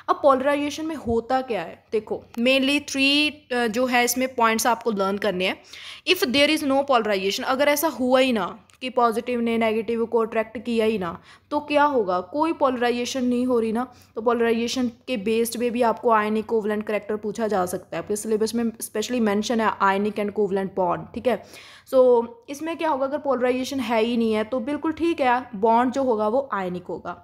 अब पोलराइजेशन में होता क्या है, देखो मेनली 3 जो है इसमें पॉइंट्स आपको लर्न करने हैं। If there is no polarization, अगर ऐसा हुआ ही ना कि पॉजिटिव ने नेगेटिव को अट्रैक्ट किया ही ना, तो क्या होगा, कोई पोलराइजेशन नहीं हो रही ना, तो पोलराइजेशन के बेस्ड पे भी आपको आयनिक कोवलेंट करैक्टर पूछा जा सकता है। आपके सिलेबस में स्पेशली मेंशन है आयनिक एंड कोवलेंट बॉन्ड, ठीक है। सो इसमें क्या होगा, अगर पोलराइजेशन है ही नहीं है तो बिल्कुल ठीक है, बॉन्ड जो होगा वो आयनिक होगा।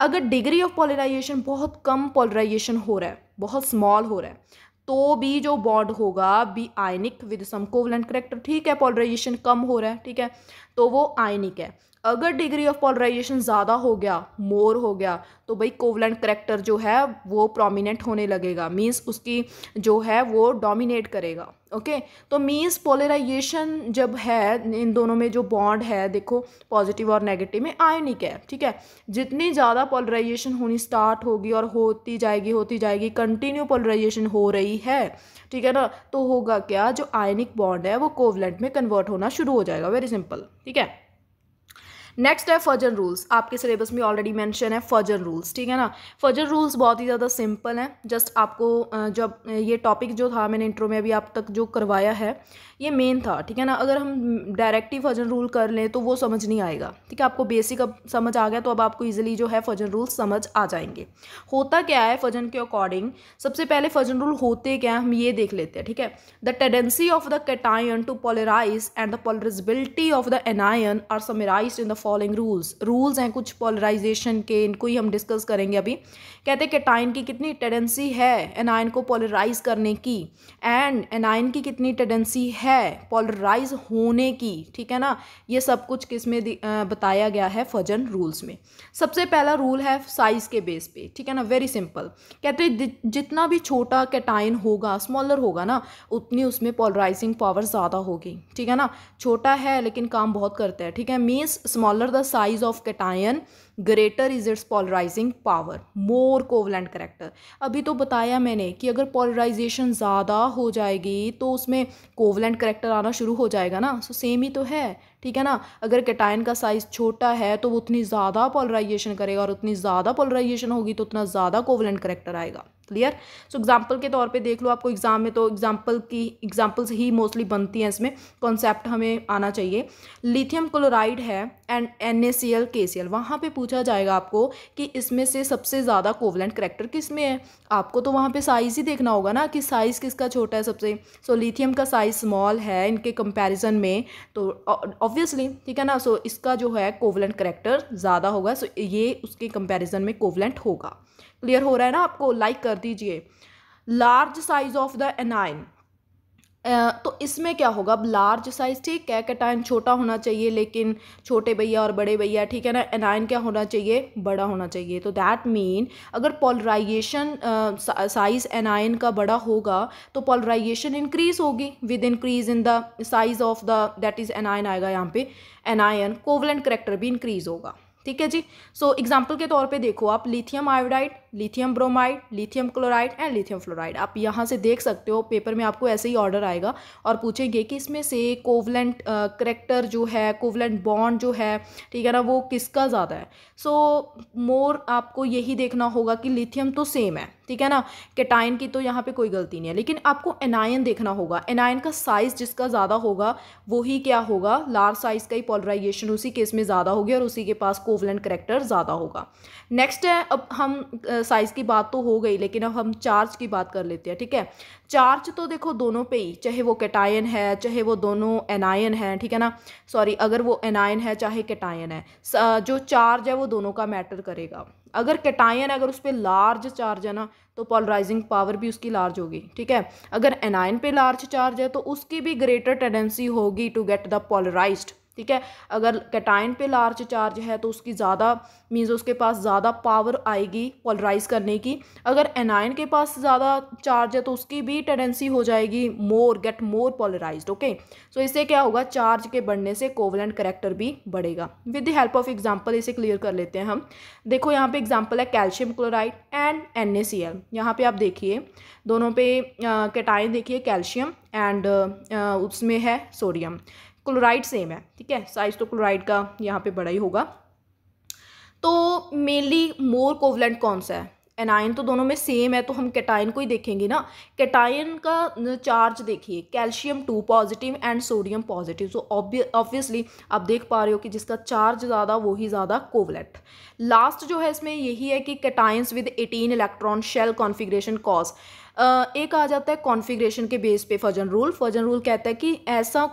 अगर डिग्री ऑफ पोलराइजेशन बहुत कम पोलराइजेशन हो रहा है, बहुत स्मॉल हो रहा है, तो भी जो बॉन्ड होगा be ionic with some covalent character, ठीक है, पोलराइजेशन कम हो रहा है, ठीक है, तो वो आयनिक है। अगर डिग्री ऑफ पोलराइजेशन ज़्यादा हो गया, मोर हो गया, तो भाई कोवलेंट करैक्टर जो है वो प्रोमिनेंट होने लगेगा, मींस उसकी जो है वो डोमिनेट करेगा। ओके, तो मींस पोलराइजेशन जब है इन दोनों में जो बॉन्ड है, देखो पॉजिटिव और नेगेटिव में आयनिक है, ठीक है। जितनी ज़्यादा पोलराइजेशन होनी स्टार्ट होगी और होती जाएगी, कंटिन्यू पोलराइजेशन हो रही है, ठीक है ना, तो होगा क्या, जो आयनिक बॉन्ड है वो कोवलेंट में कन्वर्ट होना शुरू हो जाएगा। वेरी सिंपल, ठीक है। नेक्स्ट है फजन रूल्स, आपके सिलेबस में ऑलरेडी मेंशन है फजन रूल्स, ठीक है ना। फजन रूल्स बहुत ही ज़्यादा सिंपल हैं, जस्ट आपको जब ये टॉपिक जो था मैंने इंट्रो में अभी आप तक जो करवाया है ये मेन था, ठीक है ना। अगर हम डायरेक्ट ही फजन रूल कर लें तो वो समझ नहीं आएगा, ठीक है। आपको बेसिक अब समझ आ गया तो अब आपको ईजिली जो है फजन रूल समझ आ जाएंगे। होता क्या है फजन के अकॉर्डिंग, सबसे पहले फजन रूल होते क्या हम ये देख लेते हैं, ठीक है। The tendency of the cation to polarize and the polarizability of the anion are summarized in the following rules हैं कुछ पोलराइजेशन के, इनको ही हम डिस्कस करेंगे अभी। कहते हैं कैटायन की कितनी टेंडेंसी है एनायन को पोलराइज करने की, एंड एनायन की कितनी टेंडेंसी है पोलराइज होने की, ठीक है ना। ये सब कुछ किस में बताया गया है फजन रूल्स में। सबसे पहला रूल है साइज के बेस पे, ठीक है ना, वेरी सिंपल। कहते हैं जितना भी छोटा कैटायन होगा, स्मॉलर होगा ना, उतनी उसमें पोलराइजिंग पावर ज़्यादा होगी, ठीक है ना। छोटा है लेकिन काम बहुत करता है, ठीक है, means smaller the size of cation greater is its polarizing power, more covalent character. अभी तो बताया मैंने कि अगर पोलराइजेशन ज़्यादा हो जाएगी तो उसमें कोवलेंट करैक्टर आना शुरू हो जाएगा ना, सो सेम ही तो है, ठीक है ना। अगर कैटायन का साइज छोटा है तो वो उतनी ज़्यादा पोलराइजेशन करेगा, और उतनी ज़्यादा पोलराइजेशन होगी तो उतना ज़्यादा कोवलेंट करैक्टर आएगा। क्लियर। सो एग्जाम्पल के तौर पे देख लो, आपको एग्जाम में तो एग्जाम्पल्स ही मोस्टली बनती हैं, इसमें कॉन्सेप्ट हमें आना चाहिए। लिथियम क्लोराइड है एंड NaCl KCl, वहाँ पे पूछा जाएगा आपको कि इसमें से सबसे ज़्यादा कोवलेंट करैक्टर किस में है। आपको तो वहाँ पे साइज़ ही देखना होगा ना कि साइज़ किसका छोटा है सबसे। सो लिथियम का साइज़ स्मॉल है इनके कंपैरिजन में, तो ऑब्वियसली, ठीक है ना। सो इसका जो है कोवलेंट करैक्टर ज़्यादा होगा, सो ये उसके कंपैरिजन में कोवलेंट होगा। क्लियर हो रहा है ना आपको, लाइक कर दीजिए। Large size of the anion, तो इसमें क्या होगा, अब लार्ज साइज, ठीक है, कैटायन छोटा होना चाहिए लेकिन छोटे भैया और बड़े भैया, ठीक है ना, एनायन क्या होना चाहिए, बड़ा होना चाहिए। तो दैट मीन अगर पोलराइजेशन साइज एनायन का बड़ा होगा तो पोलराइजेशन इंक्रीज होगी, with increase in the size of the that is anion आएगा यहाँ पे, एनायन कोवलेंट करैक्टर भी इंक्रीज होगा, ठीक है जी। सो एग्जाम्पल के तौर पे देखो आप, lithium iodide lithium bromide, lithium chloride and lithium fluoride. आप यहाँ से देख सकते हो, पेपर में आपको ऐसे ही ऑर्डर आएगा और पूछेंगे कि इसमें से कोवलेंट करैक्टर जो है, कोवलेंट बॉन्ड जो है, ठीक है ना, वो किसका ज़्यादा है। सो मोर आपको यही देखना होगा कि लिथियम तो सेम है, ठीक है ना, कैटायन की तो यहाँ पे कोई गलती नहीं है, लेकिन आपको एनायन देखना होगा। एनायन का साइज जिसका ज़्यादा होगा वही क्या होगा, लार्ज साइज का ही पोलराइजेशन उसी केस में ज़्यादा होगी और उसी के पास कोवलेंट करैक्टर ज़्यादा होगा। नेक्स्ट है, अब हम साइज की बात तो हो गई, लेकिन अब हम चार्ज की बात कर लेते हैं, ठीक है। चार्ज तो देखो दोनों पे ही, चाहे वो कैटायन है चाहे वो दोनों एनायन है, ठीक है ना, सॉरी, अगर वो एनायन है चाहे कैटायन है, जो चार्ज है वो दोनों का मैटर करेगा। अगर कैटायन अगर उस पर लार्ज चार्ज है ना तो पोलराइजिंग पावर भी उसकी लार्ज होगी, ठीक है। अगर एनायन पे लार्ज चार्ज है तो उसकी भी ग्रेटर टेंडेंसी होगी टू गेट द पोलराइज्ड, ठीक है। अगर कैटायन पे लार्ज चार्ज है तो उसकी ज़्यादा मीन्स उसके पास ज़्यादा पावर आएगी पोलराइज करने की। अगर एनायन के पास ज़्यादा चार्ज है तो उसकी भी टेंडेंसी हो जाएगी गेट मोर पोलराइज्ड, ओके। सो इससे क्या होगा, चार्ज के बढ़ने से कोवलेंट करैक्टर भी बढ़ेगा। With the help of example इसे क्लियर कर लेते हैं हम। देखो यहाँ पे एग्जांपल है कैल्शियम क्लोराइड एंड NaCl। यहाँ पे आप देखिए दोनों पे कैटायन देखिए कैल्शियम एंड उसमें है सोडियम। क्लोराइड सेम है, ठीक है, साइज तो क्लोराइड का यहाँ पे बड़ा ही होगा। तो मेनली मोर कोवलेंट कौन सा है, एनायन तो दोनों में सेम है तो हम कैटायन को ही देखेंगे ना। कैटायन का चार्ज देखिए, calcium 2 positive and sodium positive. So obviously आप देख पा रहे हो कि जिसका चार्ज ज़्यादा वो ही ज़्यादा कोवलेंट। लास्ट जो है इसमें यही है कि cations with 18 electron shell configuration cause. एक आ जाता है कॉन्फ़िगरेशन के बेस पे फजन रूल। फजन रूल कहता है कि ऐसा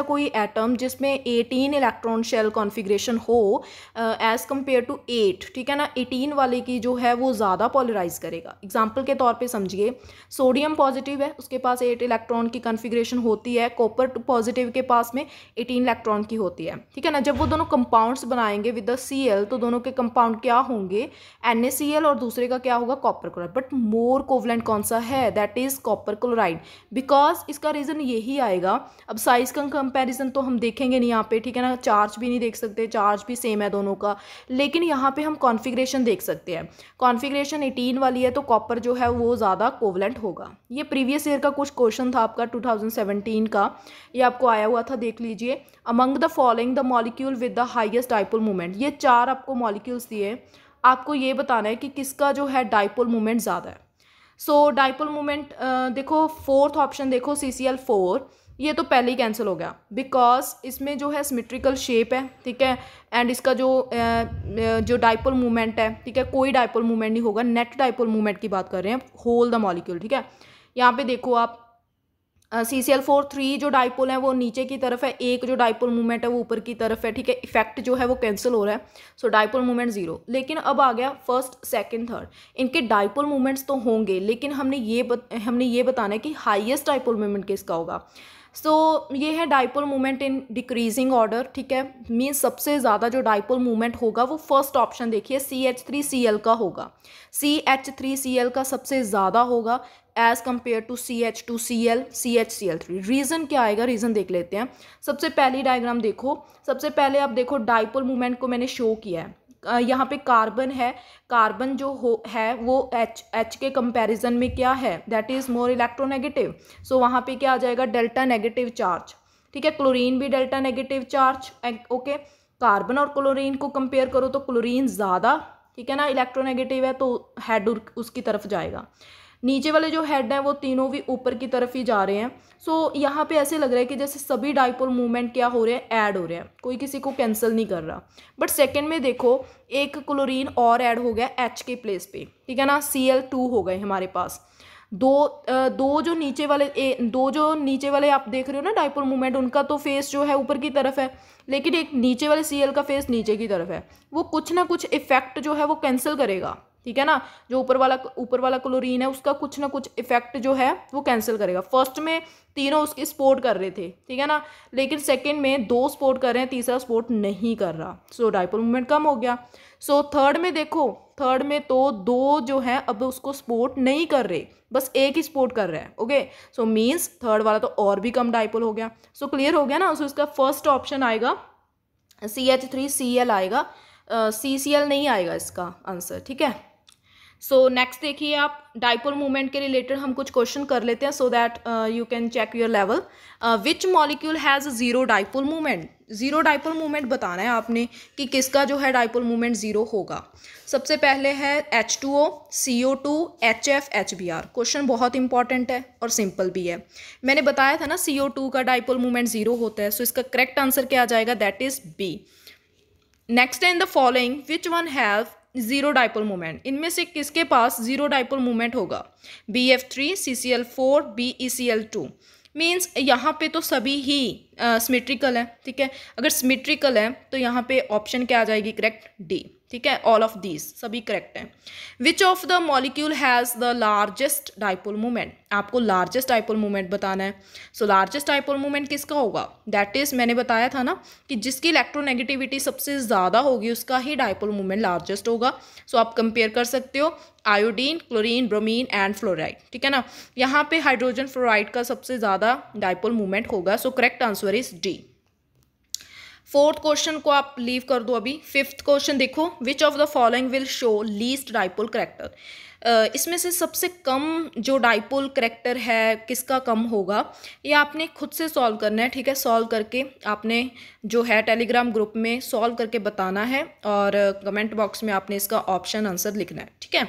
कोई एटम जिसमें 18 इलेक्ट्रॉन शेल कॉन्फ़िगरेशन हो एज़ कम्पेयर टू 8, ठीक है ना, 18 वाले की जो है वो ज़्यादा पॉलराइज करेगा। एग्जाम्पल के तौर पे समझिए, सोडियम पॉजिटिव है, उसके पास 8 इलेक्ट्रॉन की कॉन्फ़िगरेशन होती है, कॉपर पॉजिटिव के पास में 18 इलेक्ट्रॉन की होती है, ठीक है ना। जब वो दोनों कंपाउंड्स बनाएंगे विद द Cl तो दोनों के कंपाउंड क्या होंगे, NaCl और दूसरे का क्या होगा, copper chloride. But more covalent कौन सा है, that is copper chloride, because इसका रीजन यही आएगा। अब साइज का कंपैरिजन तो हम देखेंगे नहीं यहाँ पे, ठीक है ना, चार्ज भी नहीं देख सकते, चार्ज भी सेम है दोनों का, लेकिन यहाँ पे हम कॉन्फ़िगरेशन देख सकते हैं। कॉन्फ़िगरेशन 18 वाली है तो कॉपर जो है वो ज़्यादा कोवलेंट होगा। ये प्रीवियस ईयर का कुछ क्वेश्चन था आपका 2017 का, ये आपको आया हुआ था, देख लीजिए। Among the following the molecule with the highest dipole moment, ये 4 आपको मॉलिक्यूल्स दिए, आपको ये बताना है कि किसका जो है डाइपोल मोमेंट ज़्यादा है। सो डाइपोल मोमेंट देखो, फोर्थ ऑप्शन देखो CCl4, ये तो पहले ही कैंसिल हो गया बिकॉज इसमें जो है सिमेट्रिकल शेप है, ठीक है, एंड इसका जो डाइपोल मोमेंट है, ठीक है, कोई डाइपोल मोमेंट नहीं होगा, नेट डाइपोल मोमेंट की बात कर रहे हैं, होल द मॉलिक्यूल, ठीक है। यहाँ पे देखो आप CCl4 3 जो डाइपोल है वो नीचे की तरफ है, एक जो डाइपोल मूवमेंट है वो ऊपर की तरफ है, ठीक है, इफेक्ट जो है वो कैंसिल हो रहा है। सो डाइपोल मूवमेंट 0। लेकिन अब आ गया फर्स्ट सेकंड थर्ड, इनके डाइपोल मूवमेंट्स तो होंगे, लेकिन हमने ये बताना है कि हाईएस्ट डाइपोल मूवमेंट किसका होगा। सो ये है dipole movement in decreasing order, ठीक है, मीन्स सबसे ज़्यादा जो डाइपोल मूवमेंट होगा वो फर्स्ट ऑप्शन देखिए CH3Cl का होगा। CH3Cl का सबसे ज़्यादा होगा as compare to CH2Cl, CHCl3। Reason क्या आएगा, रीज़न देख लेते हैं। सबसे पहली डायग्राम देखो, सबसे पहले आप देखो डाइपोल मूवमेंट को मैंने शो किया है, यहाँ पे कार्बन है, कार्बन जो है वो H के कंपैरिजन में क्या है, दैट इज़ मोर इलेक्ट्रोनेगेटिव। सो वहाँ पे क्या आ जाएगा, डेल्टा नेगेटिव चार्ज, ठीक है। क्लोरीन भी delta negative charge, okay. Carbon और क्लोरीन को कंपेयर करो तो क्लोरीन ज़्यादा, ठीक है ना, इलेक्ट्रोनेगेटिव है तो हेड उसकी तरफ जाएगा। नीचे वाले जो हेड हैं वो तीनों भी ऊपर की तरफ ही जा रहे हैं। सो यहाँ पे ऐसे लग रहा है कि जैसे सभी डाइपोल मूवमेंट क्या हो रहे हैं, ऐड हो रहे हैं, कोई किसी को कैंसिल नहीं कर रहा। बट सेकंड में देखो एक क्लोरीन और ऐड हो गया H के प्लेस पे, ठीक है ना, Cl2 हो गए हमारे पास। दो जो नीचे वाले आप देख रहे हो ना डाइपोल मूवमेंट, उनका तो फेस जो है ऊपर की तरफ है, लेकिन एक नीचे वाले Cl का फेस नीचे की तरफ है, वो कुछ ना कुछ इफेक्ट जो है वो कैंसिल करेगा, ठीक है ना। जो ऊपर वाला क्लोरीन है उसका कुछ ना कुछ इफेक्ट जो है वो कैंसिल करेगा। फर्स्ट में तीनों उसकी सपोर्ट कर रहे थे, ठीक है ना, लेकिन सेकंड में 2 सपोर्ट कर रहे हैं, तीसरा सपोर्ट नहीं कर रहा। सो डाइपोल मूवमेंट कम हो गया। सो थर्ड में देखो, थर्ड में तो 2 जो है अब उसको सपोर्ट नहीं कर रहे, बस एक ही सपोर्ट कर रहा है, ओके। सो मीन्स थर्ड वाला तो और भी कम डाइपोल हो गया। सो क्लियर हो गया ना। सो इसका फर्स्ट ऑप्शन आएगा CH3Cl आएगा, CCl नहीं आएगा इसका आंसर, ठीक है। सो नेक्स्ट देखिए आप, डाइपोल मूवमेंट के रिलेटेड हम कुछ क्वेश्चन कर लेते हैं so that you can check your level. Which molecule has zero dipole movement, zero dipole movement बताना है आपने कि किसका जो है डाइपोल मूवमेंट जीरो होगा। सबसे पहले है H2O, CO2, HF, HBr। Question बहुत इंपॉर्टेंट है और सिंपल भी है। मैंने बताया था ना CO2 का डाइपोल मूवमेंट जीरो होता है, सो इसका करेक्ट आंसर क्या आ जाएगा, दैट इज बी। नेक्स्ट है in the following which one have zero dipole movement, इनमें से किसके पास जीरो डाइपोल मूवमेंट होगा, BF3, CCl4, BeCl2। मीन्स यहाँ पे तो सभी ही सिमेट्रिकल है, ठीक है। अगर सिमेट्रिकल है तो यहाँ पे ऑप्शन क्या आ जाएगी, करेक्ट, डी, ठीक है। ऑल ऑफ दीज सभी करेक्ट हैं। विच of the molecule has the largest dipole movement, आपको लार्जेस्ट डाइपोल मूवमेंट बताना है। सो लार्जेस्ट डाइपोल मूवमेंट किसका होगा, दैट इज, मैंने बताया था ना कि जिसकी इलेक्ट्रोनेगेटिविटी सबसे ज़्यादा होगी उसका ही डाइपोल मूवमेंट लार्जेस्ट होगा। सो आप कंपेयर कर सकते हो iodine, chlorine, bromine and fluoride, ठीक है ना। यहाँ पे हाइड्रोजन फ्लोराइड का सबसे ज़्यादा डाइपोल मूवमेंट होगा। So correct answer is D. Fourth question को आप लीव कर दो अभी। फिफ्थ क्वेश्चन देखो, विच of the following will show least dipole character, इसमें से सबसे कम जो डाइपोल करेक्टर है किसका कम होगा, ये आपने खुद से सॉल्व करना है, ठीक है। सॉल्व करके आपने जो है टेलीग्राम ग्रुप में सॉल्व करके बताना है और कमेंट बॉक्स में आपने इसका ऑप्शन आंसर लिखना है, ठीक है।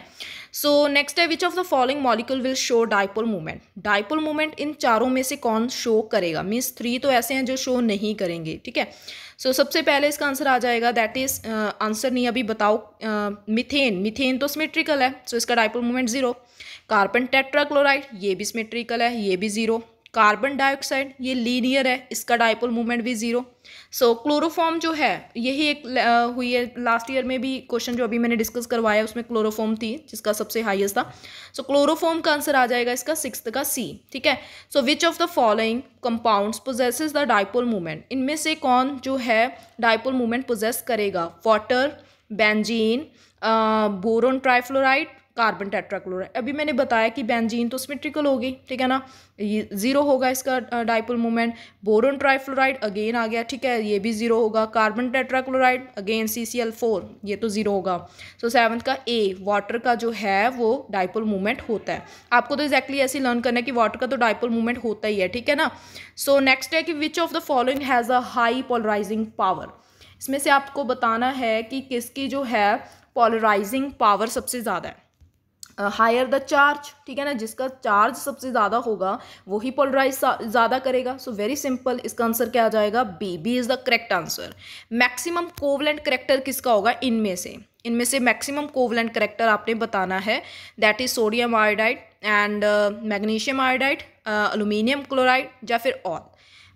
सो नेक्स्ट है विच of the following molecule will show dipole movement, dipole movement in चारों में से कौन शो करेगा, मीन्स 3 तो ऐसे हैं जो शो नहीं करेंगे, ठीक है। सो सबसे पहले इसका आंसर आ जाएगा, दैट इज, आंसर नहीं अभी बताओ, मीथेन, मीथेन तो सिमेट्रिकल है, सो इसका dipole movement zero. Carbon tetrachloride, ये भी सिमेट्रिकल है, ये भी जीरो। कार्बन डाइऑक्साइड, ये लीनियर है, इसका डाइपोल मूवमेंट भी जीरो। सो क्लोरोफॉर्म जो है, यही एक हुई है लास्ट ईयर में भी क्वेश्चन जो अभी मैंने डिस्कस करवाया उसमें क्लोरोफॉर्म थी जिसका सबसे हाईएस्ट था। सो क्लोरोफॉर्म का आंसर आ जाएगा इसका सिक्स्थ का सी, ठीक है। So which of the following compounds possesses the dipole movement, इनमें से कौन जो है डाइपोल मूवमेंट पोजेस करेगा, water, benzene, boron trifluoride, carbon tetrachloride. अभी मैंने बताया कि बेंजीन तो सिमेट्रिकल होगी, ठीक है ना, ये जीरो होगा इसका dipole movement. Boron trifluoride again आ गया, ठीक है, ये भी जीरो होगा। कार्बन टेट्राक्लोराइड अगेन CCl4, ये तो जीरो होगा। सो सेवंथ का ए, वाटर का जो है वो डाइपोल मूवमेंट होता है। आपको तो एक्जैक्टली ऐसे लर्न करना है कि वाटर का तो डाइपोल मूवमेंट होता ही है, ठीक है ना। सो नेक्स्ट है कि which of the following has a high polarizing power, इसमें से आपको बताना है कि किसकी जो है पोलराइजिंग पावर सबसे ज़्यादा है। हायर द चार्ज, ठीक है ना, जिसका चार्ज सबसे ज़्यादा होगा वही पोलराइज ज़्यादा करेगा। सो वेरी सिंपल, इसका आंसर क्या आ जाएगा, B, B is the correct answer. Maximum covalent character किसका होगा, इनमें से मैक्सिमम कोवलेंट करेक्टर आपने बताना है, that is sodium iodide and magnesium iodide, aluminium chloride या फिर ऑल।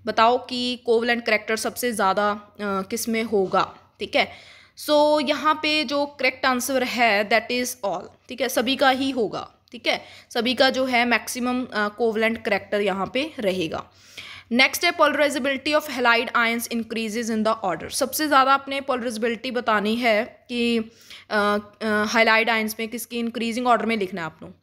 बताओ कि कोवलेंट करेक्टर सबसे ज़्यादा किस में होगा, ठीक है। सो यहाँ पे जो करेक्ट आंसर है दैट इज़ ऑल, ठीक है, सभी का ही होगा, ठीक है, सभी का जो है मैक्सिमम कोवलेंट करेक्टर यहाँ पे रहेगा। नेक्स्ट है polarisability of halide ions increases in the order, सबसे ज़्यादा आपने पोलराइजेबिलिटी बतानी है कि हैलाइड आयंस में किसकी इंक्रीजिंग ऑर्डर में लिखना है आपको।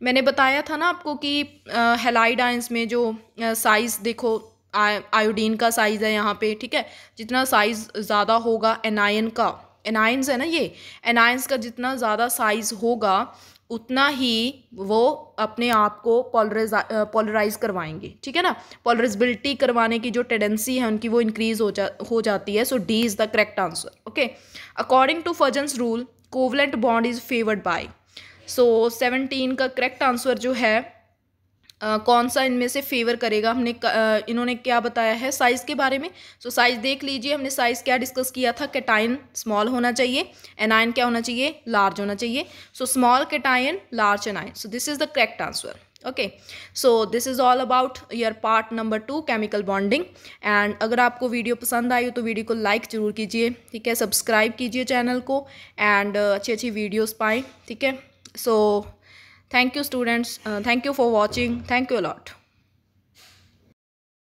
मैंने बताया था ना आपको कि हैलाइड आयंस में जो साइज़ देखो, आयोडीन का साइज़ है यहाँ पे, ठीक है, जितना साइज़ ज़्यादा होगा एनायन का, एनायंस है ना ये, एनायंस का जितना ज़्यादा साइज़ होगा उतना ही वो अपने आप को पोलराइज करवाएंगे, ठीक है ना। पोलराइजेबिलिटी करवाने की जो टेंडेंसी है उनकी वो इंक्रीज हो जाती है। So D is the correct answer, okay. According to Fajans rule covalent bond is favoured by, so 17 का करेक्ट आंसर जो है कौन सा इनमें से फेवर करेगा, हमने इन्होंने क्या बताया है साइज़ के बारे में। सो साइज़ देख लीजिए, हमने साइज़ क्या डिस्कस किया था, कैटायन स्मॉल होना चाहिए, एनायन क्या होना चाहिए, लार्ज होना चाहिए। So small cation, large anion, so this is the correct answer, okay. So this is all about your part number 2 chemical bonding. And अगर आपको वीडियो पसंद आई हो तो वीडियो को लाइक ज़रूर कीजिए, ठीक है, सब्सक्राइब कीजिए चैनल को एंड अच्छी अच्छी वीडियोज़ पाएँ, ठीक है। सो thank you students, thank you for watching, thank you a lot.